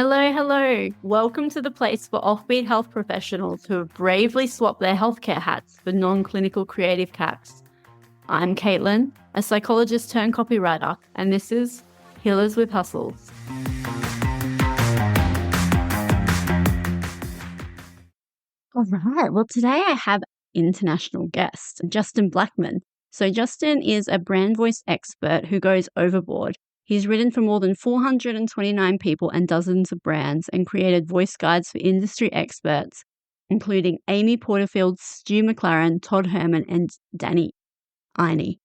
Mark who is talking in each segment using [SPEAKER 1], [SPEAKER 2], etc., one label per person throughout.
[SPEAKER 1] Hello, hello. Welcome to the place for offbeat health professionals who have bravely swapped their healthcare hats for non-clinical creative caps. I'm Caitlin, a psychologist turned copywriter, and this is Healers with Hustles. All right. Well, today I have international guest, Justin Blackman. So Justin is a brand voice expert who goes overboard. He's written for more than 429 people and dozens of brands and created voice guides for industry experts, including Amy Porterfield, Stu McLaren, Todd Herman, and Danny Iney.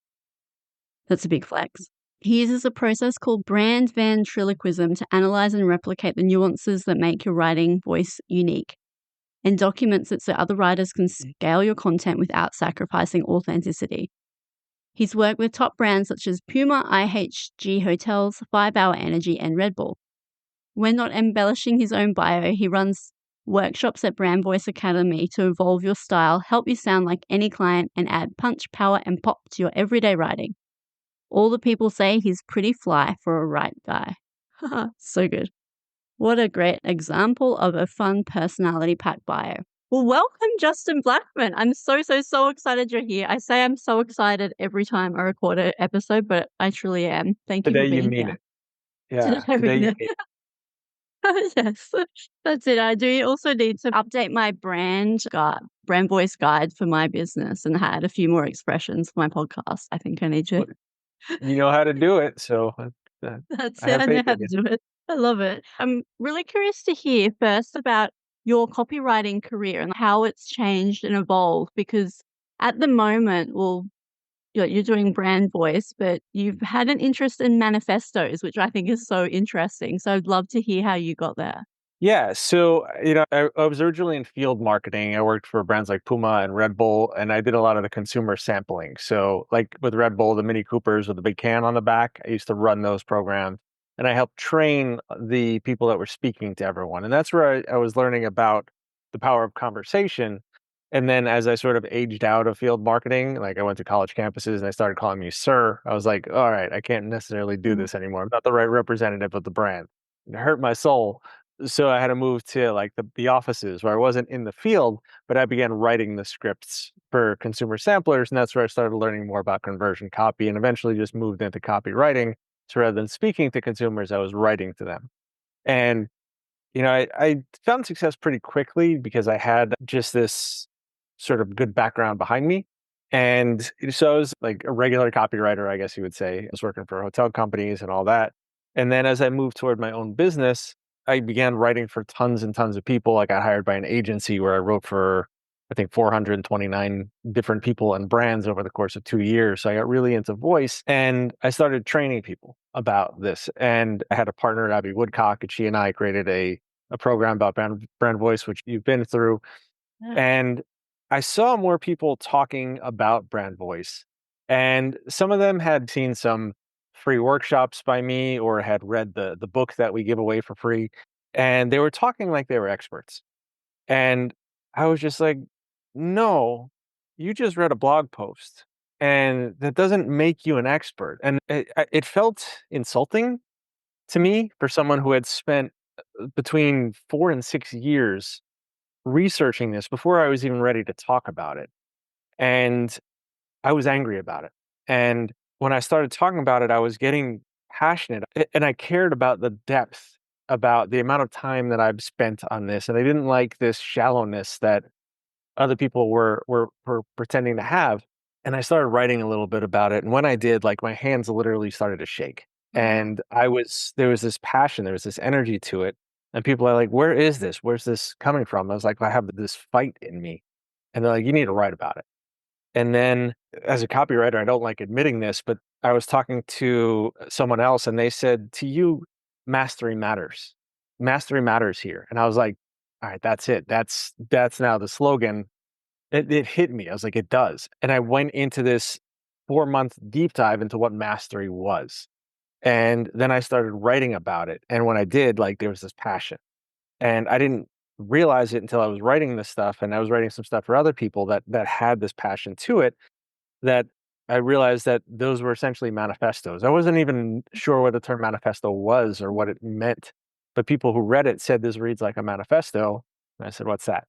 [SPEAKER 1] That's a big flex. He uses a process called brand ventriloquism to analyze and replicate the nuances that make your writing voice unique, and documents it so other writers can scale your content without sacrificing authenticity. He's worked with top brands such as Puma, IHG Hotels, 5 Hour Energy, and Red Bull. When not embellishing his own bio, he runs workshops at Brand Voice Academy to evolve your style, help you sound like any client, and add punch, power, and pop to your everyday writing. All the people say he's pretty fly for a right guy. So good. What a great example of a fun personality-packed bio. Well, welcome, Justin Blackman. I'm so excited you're here. I say I'm so excited every time I record an episode, but I truly am. Thank you for
[SPEAKER 2] Today you
[SPEAKER 1] being
[SPEAKER 2] mean
[SPEAKER 1] here.
[SPEAKER 2] it. Yeah,
[SPEAKER 1] Today
[SPEAKER 2] today
[SPEAKER 1] we
[SPEAKER 2] you
[SPEAKER 1] mean
[SPEAKER 2] mean it.
[SPEAKER 1] Yes, that's it. I do also need to update my brand voice guide for my business and add a few more expressions for my podcast. I think I need to.
[SPEAKER 2] Well, you know how to do it, so
[SPEAKER 1] That's
[SPEAKER 2] I
[SPEAKER 1] it.
[SPEAKER 2] have
[SPEAKER 1] I know
[SPEAKER 2] faith
[SPEAKER 1] how
[SPEAKER 2] in
[SPEAKER 1] to
[SPEAKER 2] you.
[SPEAKER 1] do it. I love it. I'm really curious to hear first about your copywriting career and how it's changed and evolved, because at the moment, well, you're doing brand voice, but you've had an interest in manifestos, which I think is so interesting. So I'd love to hear how you got there.
[SPEAKER 2] Yeah, so, I was originally in field marketing. I worked for brands like Puma and Red Bull, and I did a lot of the consumer sampling. So, like with Red Bull, the Mini Coopers with the big can on the back, I used to run those programs, and I helped train the people that were speaking to everyone. And that's where I was learning about the power of conversation. And then as I sort of aged out of field marketing, like I went to college campuses and I started calling me sir, I was like, all right, I can't necessarily do
[SPEAKER 1] Mm.
[SPEAKER 2] this anymore. I'm not the right representative of the brand. It hurt my soul. So I had to move to like the offices where I wasn't in the field, but I began writing the scripts for consumer samplers. And that's where I started learning more about conversion copy and eventually just moved into copywriting. So rather than speaking to consumers, I was writing to them. And, I found success pretty quickly because I had just this sort of good background behind me. And so I was like a regular copywriter, I guess you would say. I was working for hotel companies and all that. And then as I moved toward my own business, I began writing for tons and tons of people. I got hired by an agency where I wrote for, I think, 429 different people and brands over the course of 2 years. So I got really into voice and I started training people about this. And I had a partner, Abby Woodcock, and she and I created a program about brand voice, which you've been through.
[SPEAKER 1] Yeah.
[SPEAKER 2] And I saw more people talking about brand voice. And some of them had seen some free workshops by me or had read the book that we give away for free. And they were talking like they were experts. And I was just like, no, you just read a blog post and that doesn't make you an expert. And it felt insulting to me for someone who had spent between 4 and 6 years researching this before I was even ready to talk about it. And I was angry about it. And when I started talking about it, I was getting passionate and I cared about the depth, about the amount of time that I've spent on this. And I didn't like this shallowness that other people were pretending to have. And I started writing a little bit about it. And when I did, like my hands literally started to shake. And there was this passion, there was this energy to it. And people are like, where is this? Where's this coming from? I was like, I have this fight in me. And they're like, you need to write about it. And then as a copywriter, I don't like admitting this, but I was talking to someone else and they said, to you, mastery matters. Mastery matters here. And I was like, all right, that's it. That's now the slogan. It hit me. I was like, it does. And I went into this 4 month deep dive into what mastery was. And then I started writing about it. And when I did, like there was this passion. And I didn't realize it until I was writing this stuff and I was writing some stuff for other people that had this passion to it, that I realized that those were essentially manifestos. I wasn't even sure what the term manifesto was or what it meant, but people who read it said this reads like a manifesto. And I said, what's that?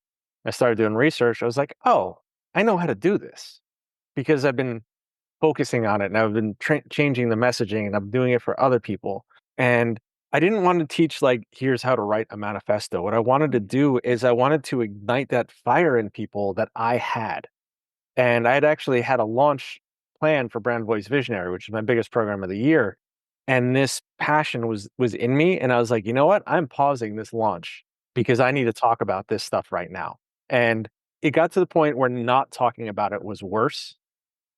[SPEAKER 2] I started doing research. I was like, oh, I know how to do this because I've been focusing on it and I've been changing the messaging and I'm doing it for other people. And I didn't want to teach like, here's how to write a manifesto. What I wanted to do is I wanted to ignite that fire in people that I had. And I had actually had a launch plan for Brand Voice Visionary, which is my biggest program of the year. And this passion was in me. And I was like, you know what? I'm pausing this launch because I need to talk about this stuff right now. And it got to the point where not talking about it was worse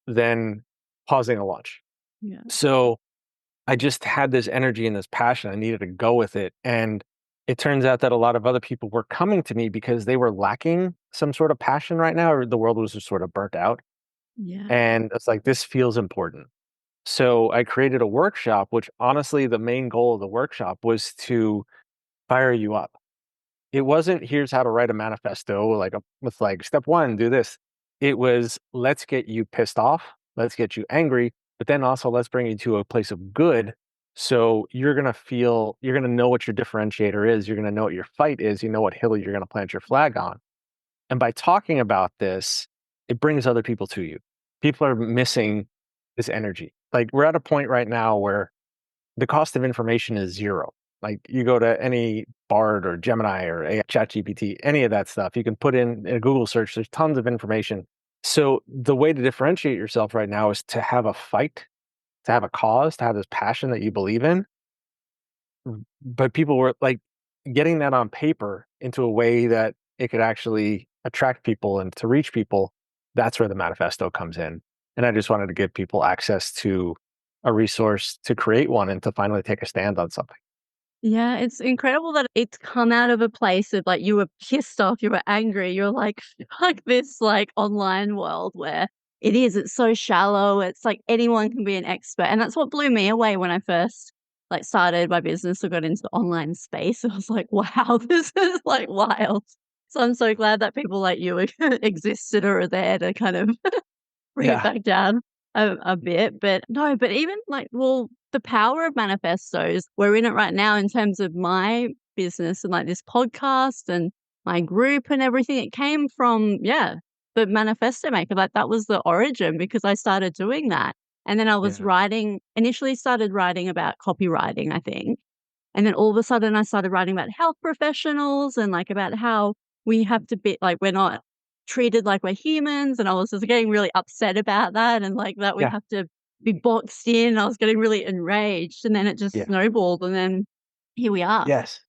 [SPEAKER 2] than pausing a launch.
[SPEAKER 1] Yeah.
[SPEAKER 2] So I just had this energy and this passion. I needed to go with it. And it turns out that a lot of other people were coming to me because they were lacking some sort of passion right now, or the world was just sort of burnt out.
[SPEAKER 1] Yeah.
[SPEAKER 2] And it's like, this feels important. So I created a workshop, which honestly, the main goal of the workshop was to fire you up. It wasn't here's how to write a manifesto, like with like step one, do this. It was let's get you pissed off, let's get you angry, but then also let's bring you to a place of good. So you're gonna know what your differentiator is, you're gonna know what your fight is, you know what hill you're gonna plant your flag on. And by talking about this, it brings other people to you. People are missing this energy. Like we're at a point right now where the cost of information is zero. Like you go to any Bard or Gemini or ChatGPT, any of that stuff, you can put in a Google search. There's tons of information. So the way to differentiate yourself right now is to have a fight, to have a cause, to have this passion that you believe in. But people were like getting that on paper into a way that it could actually attract people and to reach people. That's where the manifesto comes in. And I just wanted to give people access to a resource to create one and to finally take a stand on something.
[SPEAKER 1] Yeah, it's incredible that it's come out of a place of, like, you were pissed off, you were angry, you're like, "Fuck this, like, online world," where it's so shallow, it's like anyone can be an expert, and that's what blew me away when I first, like, started my business or got into the online space. I was like, "Wow, this is, like, wild." So I'm so glad that people like you existed or are there to kind of bring it
[SPEAKER 2] Yeah.
[SPEAKER 1] back down a bit, but no, but even like, well, the power of manifestos, we're in it right now in terms of my business and like this podcast and my group and everything. It came from, yeah, the manifesto maker. Like that was the origin because I started doing that. And then I was
[SPEAKER 2] Yeah.
[SPEAKER 1] initially started writing about copywriting, I think. And then all of a sudden I started writing about health professionals and like about how we have to be like, we're not treated like we're humans. And I was just getting really upset about that and like that we
[SPEAKER 2] Yeah.
[SPEAKER 1] have to be boxed in. I was getting really enraged and then it just
[SPEAKER 2] Yeah.
[SPEAKER 1] snowballed and then here we are.
[SPEAKER 2] Yes.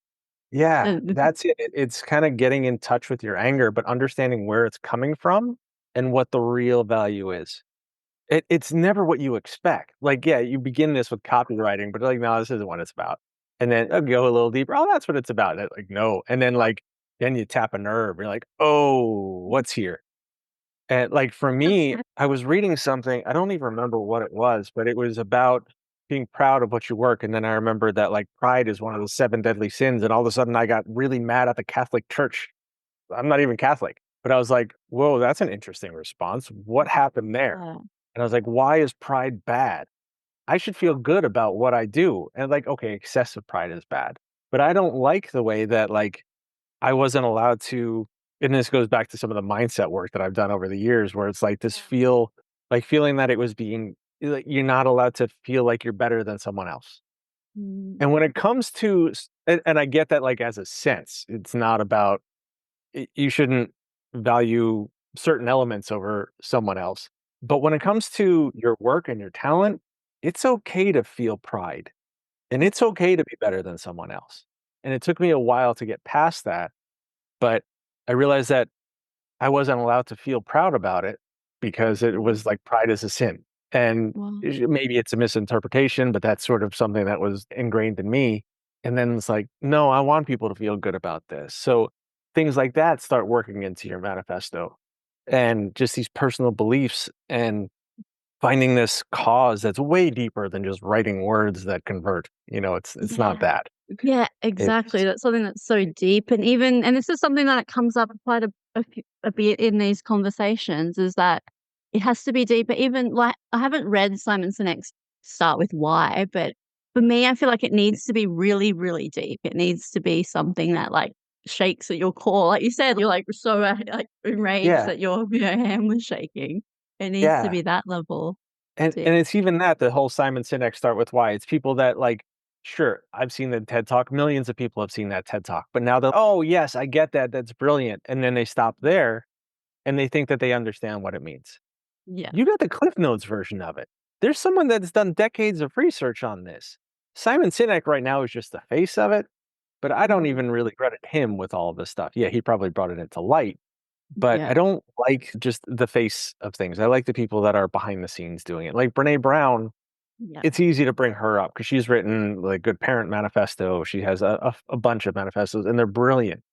[SPEAKER 2] Yeah.
[SPEAKER 1] And
[SPEAKER 2] That's it. It's kind of getting in touch with your anger, but understanding where it's coming from and what the real value is. It's never what you expect. Like, yeah, you begin this with copywriting, but like, no, this isn't what it's about. And then go a little deeper. Oh, that's what it's about. And like, no. And then like, then you tap a nerve. You're like, oh, what's here? And like for me, I was reading something. I don't even remember what it was, but it was about being proud of what you work. And then I remembered that like pride is one of the seven deadly sins. And all of a sudden, I got really mad at the Catholic Church. I'm not even Catholic, but I was like, whoa, that's an interesting response. What happened there?
[SPEAKER 1] uh,
[SPEAKER 2] And I was like, why is pride bad? I should feel good about what I do. And like, okay, excessive pride is bad. But I don't like the way that like I wasn't allowed to, and this goes back to some of the mindset work that I've done over the years where it's like this feeling that it was being like you're not allowed to feel like you're better than someone else.
[SPEAKER 1] mm,
[SPEAKER 2] And when it comes to and I get that like as a sense, it's not about you shouldn't value certain elements over someone else. But when it comes to your work and your talent, it's okay to feel pride and it's okay to be better than someone else. And it took me a while to get past that, but I realized that I wasn't allowed to feel proud about it because it was like pride is a sin. And
[SPEAKER 1] well,
[SPEAKER 2] maybe it's a misinterpretation, but that's sort of something that was ingrained in me. And then it's like, no, I want people to feel good about this. So things like that start working into your manifesto and just these personal beliefs and finding this cause that's way deeper than just writing words that convert. It's not
[SPEAKER 1] yeah.
[SPEAKER 2] that.
[SPEAKER 1] Yeah, exactly.
[SPEAKER 2] It's
[SPEAKER 1] That's something that's so deep, and even and this is something that comes up quite a bit in these conversations is that it has to be deeper. Even like I haven't read Simon Sinek's Start with Why, but For me, I feel like it needs to be really, really deep. It needs to be something that, like, shakes at your core. Like you said, you're, like, so, like, enraged
[SPEAKER 2] Yeah,
[SPEAKER 1] that your hand was shaking. It needs to
[SPEAKER 2] yeah.
[SPEAKER 1] be that level
[SPEAKER 2] And
[SPEAKER 1] deep.
[SPEAKER 2] it's even that, the whole Simon Sinek Start With Why. It's people that like, sure, I've seen the TED Talk, millions of people have seen that TED Talk, but now they're, "Oh, yes, I get that, that's brilliant," and then they stop there, and they think that they understand what it means.
[SPEAKER 1] Yeah.
[SPEAKER 2] You got the Cliff Notes version of it. There's someone that's done decades of research on this. Simon Sinek right now is just the face of it, but I don't
[SPEAKER 1] Mhm.
[SPEAKER 2] even really credit him with all of this stuff. Yeah, he probably brought it into light, but I
[SPEAKER 1] Yeah.
[SPEAKER 2] don't like just the face of things. I like the people that are behind the scenes doing it. Like Brene Brown,
[SPEAKER 1] Yeah.
[SPEAKER 2] it's easy to bring her up because she's written like Good Parent Manifesto. She has a bunch of manifestos and they're brilliant.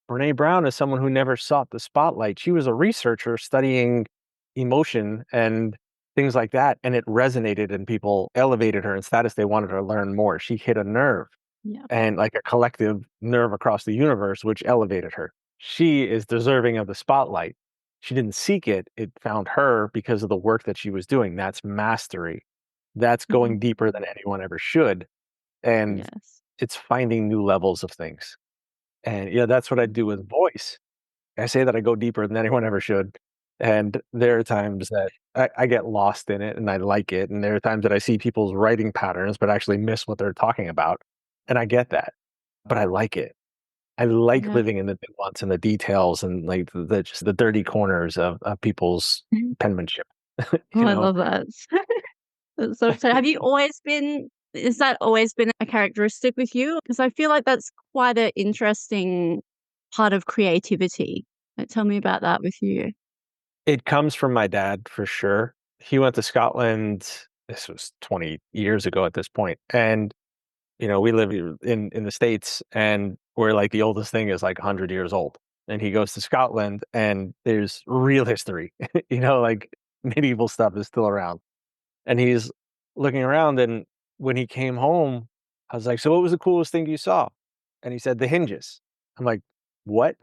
[SPEAKER 2] Brene Brown is someone who never sought the spotlight. She was a researcher studying emotion and things like that, and it resonated and people elevated her in status. They wanted to learn more. She hit a nerve
[SPEAKER 1] Yeah.
[SPEAKER 2] and like a collective nerve across the universe, which elevated her. She is deserving of the spotlight. She didn't seek it, it found her because of the work that she was doing. That's mastery. That's going
[SPEAKER 1] Mhm.
[SPEAKER 2] deeper than anyone ever should. And
[SPEAKER 1] Yes.
[SPEAKER 2] it's finding new levels of things. And yeah, that's what I do with voice. I say that I go deeper than anyone ever should. And there are times that I get lost in it and I like it. And there are times that I see people's writing patterns, but actually miss what they're talking about. And I get that, but I like it. I like
[SPEAKER 1] Yeah.
[SPEAKER 2] living in the nuance and the details and like just the dirty corners of people's penmanship,
[SPEAKER 1] Oh,
[SPEAKER 2] you
[SPEAKER 1] I
[SPEAKER 2] know?
[SPEAKER 1] love that. That's so exciting. Have you always been is that always been a characteristic with you? Because I feel like that's quite an interesting part of creativity. Like, tell me about that with you.
[SPEAKER 2] It comes from my dad for sure. He went to Scotland. This was 20 years ago at this point, and we live in the States, and we're like the oldest thing is like 100 years old. And he goes to Scotland, and there's real history. Like medieval stuff is still around. And he's looking around, and when he came home, I was like, "So what was the coolest thing you saw?" And he said, "The hinges." I'm like, "What?"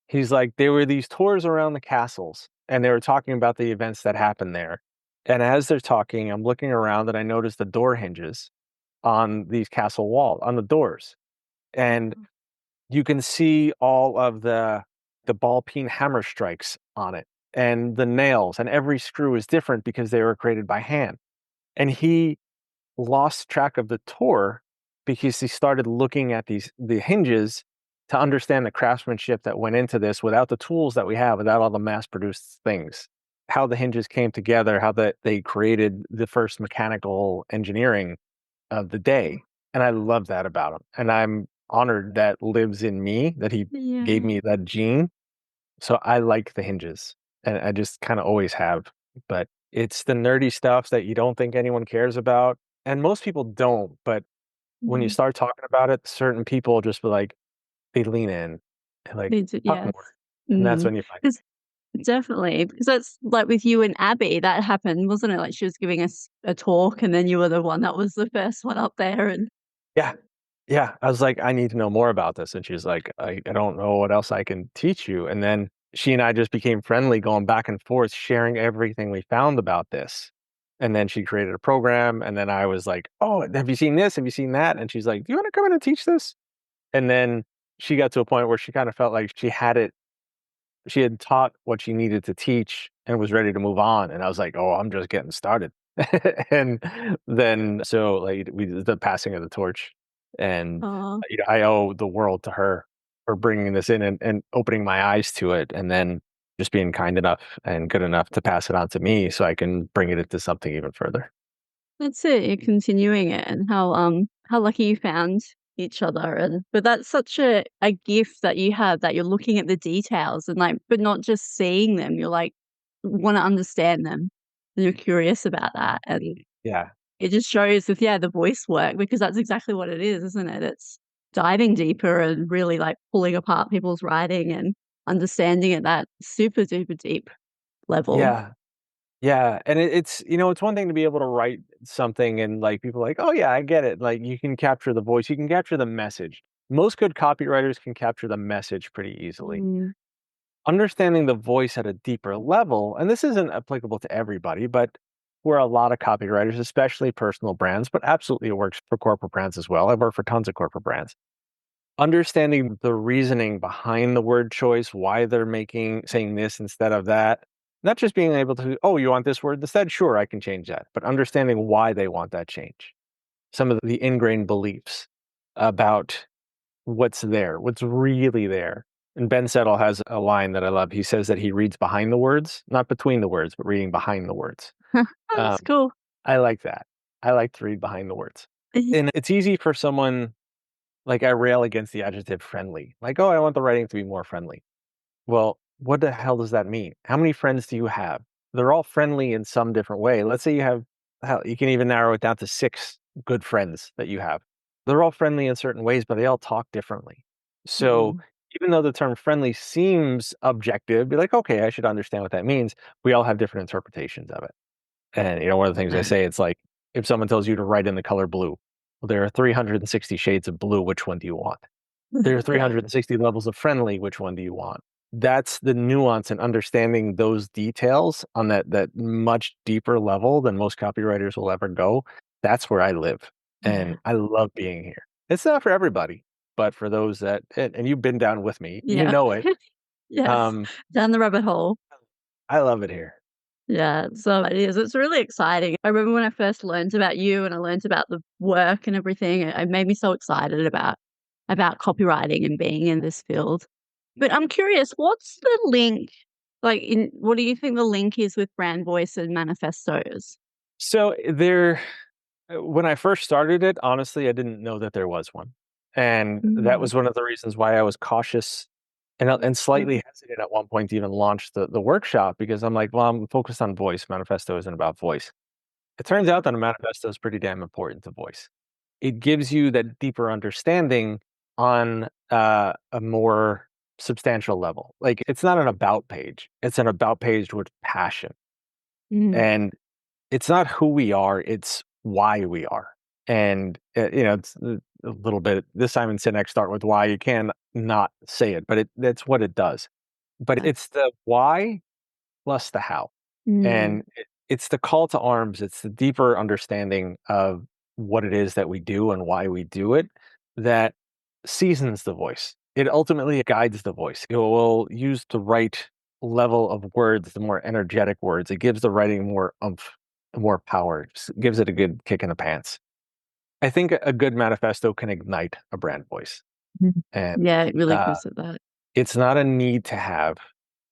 [SPEAKER 2] He's like, "There were these tours around the castles, and they were talking about the events that happened there. And as they're talking, I'm looking around and I noticed the door hinges on these castle walls, on the doors. And
[SPEAKER 1] Wow.
[SPEAKER 2] you can see all of the ball peen hammer strikes on it and the nails, and every screw is different because they were created by hand." And he lost track of the tour because he started looking at the hinges to understand the craftsmanship that went into this without the tools that we have, without all the mass produced things. How the hinges came together, how that they created the first mechanical engineering of the day. And I love that about him. And I'm honored that lives in me, that he gave
[SPEAKER 1] Yeah.
[SPEAKER 2] me that gene. So I like the hinges, and I just kind of always have. But it's the nerdy stuff that you don't think anyone cares about. And most people don't. But when you
[SPEAKER 1] Mhm.
[SPEAKER 2] start talking about it, certain people just be like, they lean in and like,
[SPEAKER 1] They do,
[SPEAKER 2] talk
[SPEAKER 1] yes.
[SPEAKER 2] more. And that's
[SPEAKER 1] Mm.
[SPEAKER 2] when you find,
[SPEAKER 1] 'Cause definitely, because that's like with you and Abby, that happened, wasn't it? Like, she was giving us a talk, and then you were the one that was the first one up there, and
[SPEAKER 2] yeah, yeah. I was like, I need to know more about this. And she's like, I don't know what else I can teach you. And then she and I just became friendly, going back and forth, sharing everything we found about this. And then she created a program. And then I was like, "Oh, have you seen this? Have you seen that?" And she's like, "Do you want to come in and teach this?" And then she got to a point where she kind of felt like she had taught what she needed to teach and was ready to move on. And I was like, "Oh, I'm just getting started." And then, so like we did the passing of the torch, and
[SPEAKER 1] oh,
[SPEAKER 2] I owe the world to her for bringing this in and opening my eyes to it, and then just being kind enough and good enough to pass it on to me so I can bring it into something even further.
[SPEAKER 1] that's it, you're continuing it, and how lucky you found each other, and but that's such a gift that you have, that you're looking at the details and, like, but not just seeing them, you're like, wanna understand them, and you're curious about that, and
[SPEAKER 2] Yeah.
[SPEAKER 1] it just shows with, yeah, the voice work, because that's exactly what it is, isn't it? It's diving deeper and really, like, pulling apart people's writing and understanding at that super duper deep level.
[SPEAKER 2] Yeah. Yeah, and it's one thing to be able to write something and, like, people are like, "Oh, yeah, I get it." Like, you can capture the voice, you can capture the message. Most good copywriters can capture the message pretty easily.
[SPEAKER 1] Mm,
[SPEAKER 2] Understanding the voice at a deeper level, and this isn't applicable to everybody, but where a lot of copywriters, especially personal brands, but absolutely it works for corporate brands as well. I've worked for tons of corporate brands. Understanding the reasoning behind the word choice, why they're saying this instead of that, not just being able to, oh, you want this word instead? Sure, I can change that, but understanding why they want that change. Some of the ingrained beliefs about what's there, what's really there. And Ben Settle has a line that I love. He says that he reads behind the words, not between the words, but reading behind the words.
[SPEAKER 1] Oh, that's
[SPEAKER 2] Um,
[SPEAKER 1] cool.
[SPEAKER 2] I like that. I like to read behind the words. And it's easy for someone, like I rail against the adjective friendly. Like, oh, I want the writing to be more friendly. Well, what the hell does that mean? How many friends do you have? They're all friendly in some different way. Let's say you have, hell, you can even narrow it down to 6 good friends that you have. They're all friendly in certain ways, but they all talk differently. So
[SPEAKER 1] Mm,
[SPEAKER 2] even though the term friendly seems objective, be like, okay, I should understand what that means. We all have different interpretations of it. And one of the things I
[SPEAKER 1] yeah.
[SPEAKER 2] say, it's like if someone tells you to write in the color blue, well, there are 360 shades of blue. Which one do you want? There are
[SPEAKER 1] Yeah.
[SPEAKER 2] 360 levels of friendly. Which one do you want? That's the nuance and understanding those details on that much deeper level than most copywriters will ever go. That's where I live, and
[SPEAKER 1] Yeah.
[SPEAKER 2] I love being here. It's not for everybody, but for those that and you've been down with me, you
[SPEAKER 1] Yeah.
[SPEAKER 2] know it.
[SPEAKER 1] Yes.
[SPEAKER 2] Um,
[SPEAKER 1] Down the rabbit hole.
[SPEAKER 2] I love it here.
[SPEAKER 1] Yeah, so it is. It's really exciting. I remember when I first learned about you and I learned about the work and everything, it made me so excited about copywriting and being in this field. But I'm curious, what's the link like in what do you think the link is with brand voice and manifestos?
[SPEAKER 2] So when I first started it, honestly, I didn't know that there was one, and that
[SPEAKER 1] Mm.
[SPEAKER 2] was one of the reasons why I was cautious and slightly hesitant at one point to even launch the workshop because I'm like, well, I'm focused on voice. Manifesto isn't about voice. It turns out that a manifesto is pretty damn important to voice. It gives you that deeper understanding on a more substantial level. Like it's not an about page; it's an about page with passion,
[SPEAKER 1] Mm.
[SPEAKER 2] and it's not who we are; it's why we are. And it's a little bit. This Simon Sinek start with why. You can not say it, but that's what it does. But
[SPEAKER 1] Yeah.
[SPEAKER 2] it's the why plus the how.
[SPEAKER 1] Mm.
[SPEAKER 2] And it's the call to arms, it's the deeper understanding of what it is that we do and why we do it that seasons the voice. It ultimately guides the voice. It will use the right level of words, the more energetic words. It gives the writing more oomph, more power, just gives it a good kick in the pants. I think a good manifesto can ignite a brand voice.
[SPEAKER 1] Mhm.
[SPEAKER 2] And
[SPEAKER 1] Yeah, it really
[SPEAKER 2] uh,
[SPEAKER 1] gives it that.
[SPEAKER 2] it's not a need to have,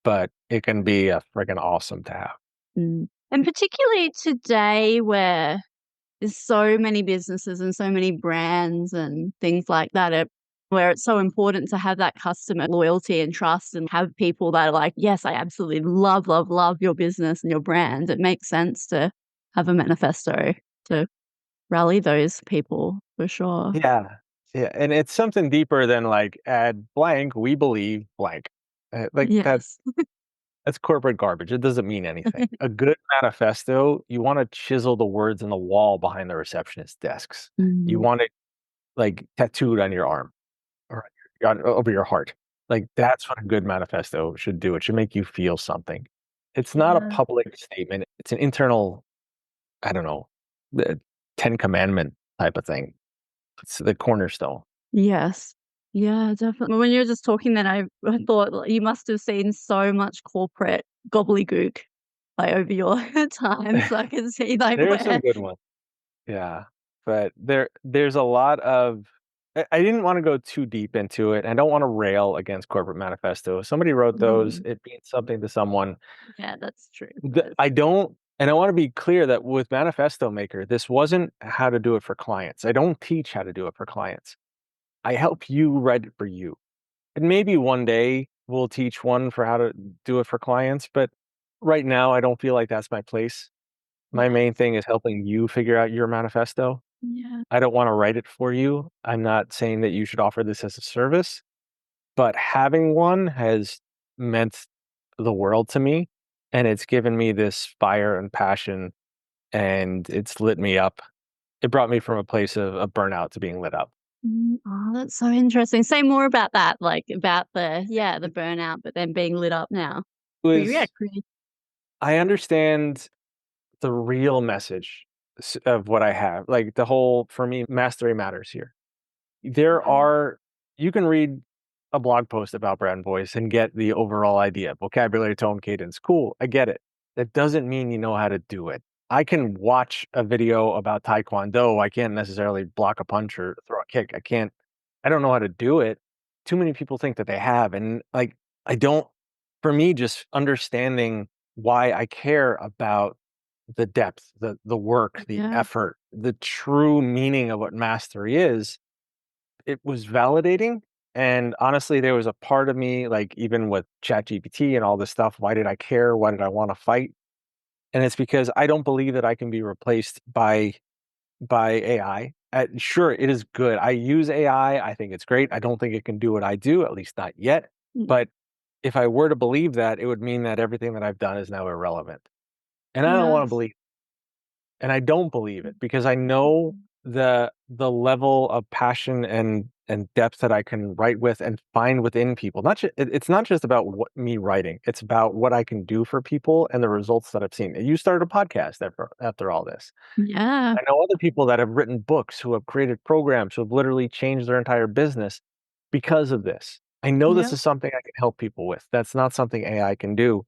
[SPEAKER 2] but it can be a friggin' awesome to have.
[SPEAKER 1] Mm. And particularly today where there's so many businesses and so many brands and things like that, where it's so important to have that customer loyalty and trust and have people that are like, "Yes, I absolutely love, love, love your business and your brand." It makes sense to have a manifesto to rally those people for sure.
[SPEAKER 2] Yeah. Yeah, and it's something deeper than like add blank, we believe blank. Like
[SPEAKER 1] Yes.
[SPEAKER 2] that's corporate garbage. It doesn't mean anything. A good manifesto, you want to chisel the words on the wall behind the receptionist desks. You
[SPEAKER 1] Mm,
[SPEAKER 2] want it like tattooed on your arm or over your heart. Like that's what a good manifesto should do. It should make you feel something. It's not a
[SPEAKER 1] yeah.
[SPEAKER 2] public statement. It's an internal, I don't know, the 10 commandment type of thing. It's the cornerstone.
[SPEAKER 1] Yes. Yeah, definitely. When you were just talking then I thought like, you must have seen so much corporate gobbledygook, like, over your time, so I can see, like,
[SPEAKER 2] There are some
[SPEAKER 1] where
[SPEAKER 2] good ones. Yeah, but there's a lot of I didn't wanna go too deep into it. I don't wanna rail against corporate manifestos. Somebody wrote those,
[SPEAKER 1] mm,
[SPEAKER 2] it means something to someone.
[SPEAKER 1] yeah, that's true.
[SPEAKER 2] I don't and I wanna be clear that with Manifesto Maker, this wasn't how to do it for clients. I don't teach how to do it for clients. I help you write it for you. And maybe one day we'll teach one for how to do it for clients, but right now I don't feel like that's my place. My
[SPEAKER 1] Yeah,
[SPEAKER 2] main thing is helping you figure out your manifesto.
[SPEAKER 1] yeah.
[SPEAKER 2] I don't wanna write it for you. I'm not saying that you should offer this as a service, but having one has meant the world to me, and it's given me this fire and passion, and it's lit me up. It brought me from a place of burnout to being lit up.
[SPEAKER 1] Oh, that's so interesting. Say more about that, like, about the burnout, but then being lit up now.
[SPEAKER 2] It
[SPEAKER 1] But yeah,
[SPEAKER 2] was
[SPEAKER 1] pretty
[SPEAKER 2] I understand the real message of what I have. Like the whole, for me, mastery matters here. There
[SPEAKER 1] Yeah.
[SPEAKER 2] are, you can read a blog post about brand voice and get the overall idea, vocabulary, tone, cadence. Cool, I get it. That doesn't mean you know how to do it. I can watch a video about taekwondo. I can't necessarily block a punch or throw a kick. I don't know how to do it. Too many people think that they have. And like, I don't, for me, just understanding why I care about the depth, the work, the
[SPEAKER 1] Yeah.
[SPEAKER 2] effort, the true meaning of what mastery is, it was validating. And honestly, there was a part of me, like even with ChatGPT and all this stuff, why did I care? Why did I want to fight? And it's because I don't believe that I can be replaced by AI. Sure, it is good. I use AI. I think it's great. I don't think it can do what I do, at least not yet.
[SPEAKER 1] Mm.
[SPEAKER 2] But if I were to believe that, it would mean that everything that I've done is now irrelevant. And I don't want to
[SPEAKER 1] Yes.
[SPEAKER 2] believe, and I don't believe it because I know the level of passion and depth that I can write with and find within people. It's not just about what me writing. It's about what I can do for people and the results that I've seen. You started a podcast after all this.
[SPEAKER 1] Yeah.
[SPEAKER 2] I know other people that have written books, who have created programs, who have literally changed their entire business because of this. I know this
[SPEAKER 1] Yep.
[SPEAKER 2] is something I can help people with. That's not something AI can do.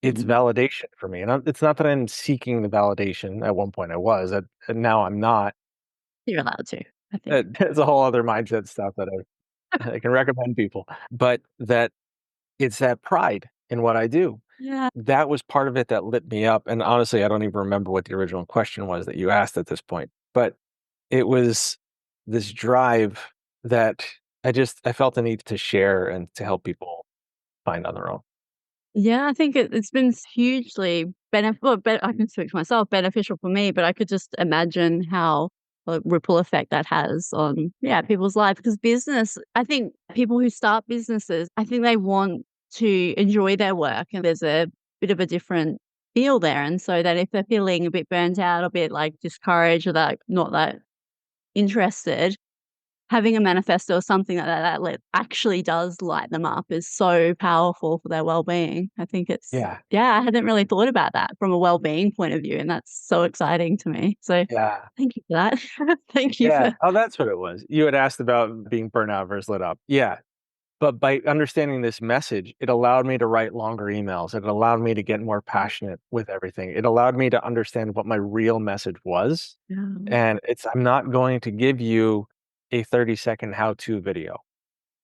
[SPEAKER 2] It's
[SPEAKER 1] Mm.
[SPEAKER 2] validation for me, and it's not that I'm seeking the validation. At one point I was, and now I'm not.
[SPEAKER 1] You're allowed to, I think.
[SPEAKER 2] It's a whole other mindset stuff that I can recommend people, but that it's that pride in what I do.
[SPEAKER 1] Yeah.
[SPEAKER 2] That was part of it that lit me up, and honestly, I don't even remember what the original question was that you asked at this point, but it was this drive that I felt the need to share and to help people find on their own.
[SPEAKER 1] Yeah, I think it's been hugely well, I can speak for myself, beneficial for me, but I could just imagine how a ripple effect that has on, yeah, people's lives. Because business, I think people who start businesses, I think they want to enjoy their work, and there's a bit of a different feel there. And so that if they're feeling a bit burnt out, a bit like discouraged or that not that interested, having a manifesto or something like that actually does light them up is so powerful for their well-being. I think it's,
[SPEAKER 2] Yeah,
[SPEAKER 1] yeah, I hadn't really thought about that from a well-being point of view, and that's so exciting to me. So
[SPEAKER 2] yeah.
[SPEAKER 1] thank you for that. Thank you
[SPEAKER 2] Yeah.
[SPEAKER 1] for
[SPEAKER 2] Oh, that's what it was. You had asked about being burnt out versus lit up. Yeah. But by understanding this message, it allowed me to write longer emails. It allowed me to get more passionate with everything. It allowed me to understand what my real message was.
[SPEAKER 1] yeah,
[SPEAKER 2] And I'm not going to give you a 30-second how-to video.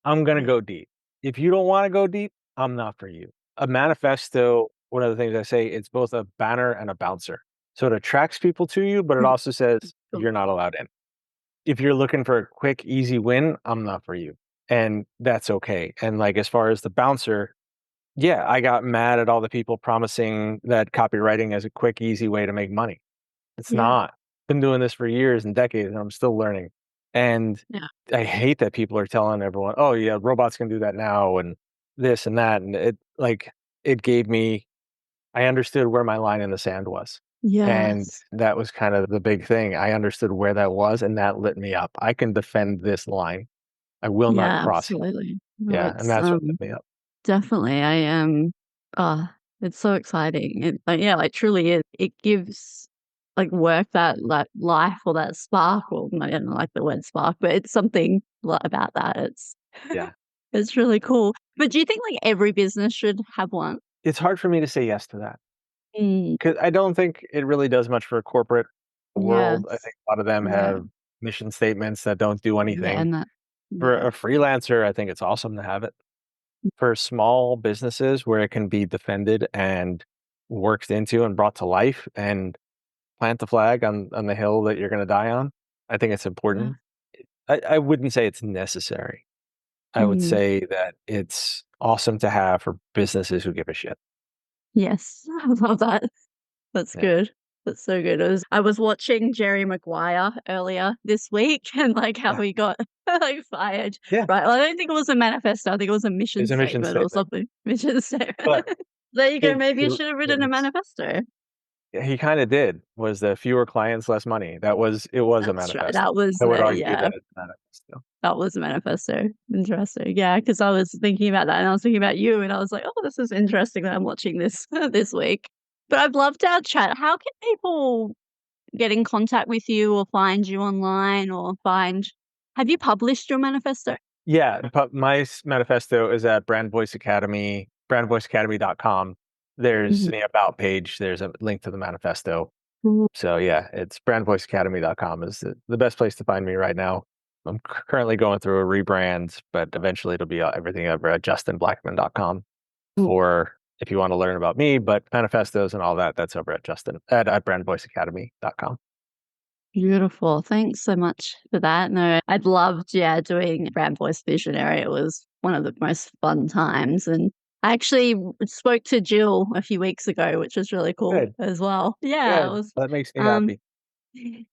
[SPEAKER 2] I'm going to
[SPEAKER 1] yeah,
[SPEAKER 2] go deep. If you don't want to go deep, I'm not for you. A manifesto, one of the things I say, it's both a banner and a bouncer. So it attracts people to you, but it
[SPEAKER 1] mm,
[SPEAKER 2] also says
[SPEAKER 1] cool.
[SPEAKER 2] you're not allowed in. If you're looking for a quick, easy win, I'm not for you. And that's okay. And like as far as the bouncer, yeah, I got mad at all the people promising that copywriting is a quick, easy way to make money. It's
[SPEAKER 1] Yeah,
[SPEAKER 2] not. Been doing this for years and decades, and I'm still learning. And
[SPEAKER 1] yeah,
[SPEAKER 2] I hate that people are telling everyone, "Oh yeah, robots can do that now," and this and that. And it gave me, I understood where my line in the sand was. And
[SPEAKER 1] yes,
[SPEAKER 2] that was kind of the big thing. I understood where that was, and that lit me up. I can defend this line. I will not
[SPEAKER 1] yeah,
[SPEAKER 2] cross it.
[SPEAKER 1] absolutely. No,
[SPEAKER 2] Yeah, and
[SPEAKER 1] it's,
[SPEAKER 2] that's what lit me up.
[SPEAKER 1] definitely, I am, it's so exciting. It like, yeah, like, truly it gives, like, work that, like, life or that spark, or I don't like the word spark, but it's something about that. It's
[SPEAKER 2] Yeah.
[SPEAKER 1] it's really cool. But do you think, like, every business should have one?
[SPEAKER 2] It's hard for me to say yes to that
[SPEAKER 1] Mm,
[SPEAKER 2] because I don't think it really does much for a corporate world. I
[SPEAKER 1] yes.
[SPEAKER 2] think a lot of them
[SPEAKER 1] Yeah.
[SPEAKER 2] have mission statements that don't do
[SPEAKER 1] Yeah,
[SPEAKER 2] anything.
[SPEAKER 1] and that,
[SPEAKER 2] For
[SPEAKER 1] yeah.
[SPEAKER 2] a freelancer, I think it's awesome to have it. For small businesses where it can be defended and worked into and brought to life and plant the flag on the hill that you're gonna die on, I think it's
[SPEAKER 1] Yeah.
[SPEAKER 2] important. I wouldn't say it's necessary. I would
[SPEAKER 1] Mm.
[SPEAKER 2] say that it's awesome to have for businesses who give a shit.
[SPEAKER 1] Yes. I love that. That's
[SPEAKER 2] Yeah.
[SPEAKER 1] good. That's so good. I was watching Jerry Maguire earlier this week and, like, how
[SPEAKER 2] Yeah.
[SPEAKER 1] he got, like, fired,
[SPEAKER 2] Yeah.
[SPEAKER 1] right? Well, I don't think it was a manifesto, I think it was a mission
[SPEAKER 2] It's a mission
[SPEAKER 1] statement or
[SPEAKER 2] statement.
[SPEAKER 1] something. Mission statement.
[SPEAKER 2] But
[SPEAKER 1] There you go,
[SPEAKER 2] it
[SPEAKER 1] maybe you
[SPEAKER 2] it
[SPEAKER 1] should have
[SPEAKER 2] it
[SPEAKER 1] written a
[SPEAKER 2] was
[SPEAKER 1] manifesto.
[SPEAKER 2] he kinda did, was the fewer clients, less money. It was a
[SPEAKER 1] That's right,
[SPEAKER 2] manifesto.
[SPEAKER 1] that was,
[SPEAKER 2] I would argue
[SPEAKER 1] yeah,
[SPEAKER 2] that it's a manifesto.
[SPEAKER 1] that was a manifesto. Interesting, yeah, because I was thinking about that, and I was thinking about you, and I was like, "Oh, this is interesting that I'm watching this this week." But I've loved our chat. How can people get in contact with you or find you online or find have you published your manifesto?
[SPEAKER 2] Yeah, my manifesto is at brandvoiceacademy.com. There's
[SPEAKER 1] Mhm.
[SPEAKER 2] the about page. There's a link to the manifesto.
[SPEAKER 1] Cool.
[SPEAKER 2] So yeah, it's brandvoiceacademy.com is the best place to find me right now. I'm currently going through a rebrand, but eventually it'll be everything over at justinblackman.com for if you want to learn about me, but manifestos and all that, that's over at at brandvoiceacademy.com.
[SPEAKER 1] Beautiful. Thanks so much for that. No, I'd loved, doing Brand Voice Visionary. It was one of the most fun times. And I actually spoke to Jill a few weeks ago, which was really cool
[SPEAKER 2] Good,
[SPEAKER 1] as well. Yeah, it
[SPEAKER 2] good.
[SPEAKER 1] was
[SPEAKER 2] That makes me
[SPEAKER 1] um
[SPEAKER 2] happy.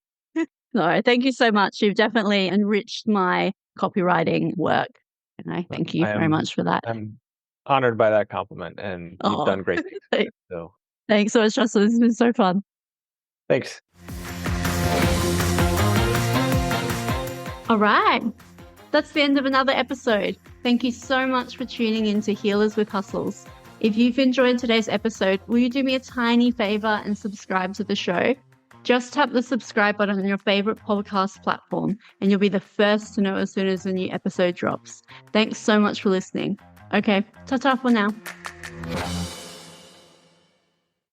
[SPEAKER 1] no, thank you so much. You've definitely enriched my copywriting work. And I thank you
[SPEAKER 2] I
[SPEAKER 1] very
[SPEAKER 2] am
[SPEAKER 1] much for that.
[SPEAKER 2] I'm honored by that compliment, and you've
[SPEAKER 1] Oh,
[SPEAKER 2] done great things with it. So
[SPEAKER 1] thanks so much, Justin. This has been so fun.
[SPEAKER 2] thanks.
[SPEAKER 1] All right. That's the end of another episode. Thank you so much for tuning in to Healers with Hustles. If you've enjoyed today's episode, will you do me a tiny favor and subscribe to the show? Just tap the subscribe button on your favorite podcast platform and you'll be the first to know as soon as a new episode drops. Thanks so much for listening. Okay, ta-ta for now.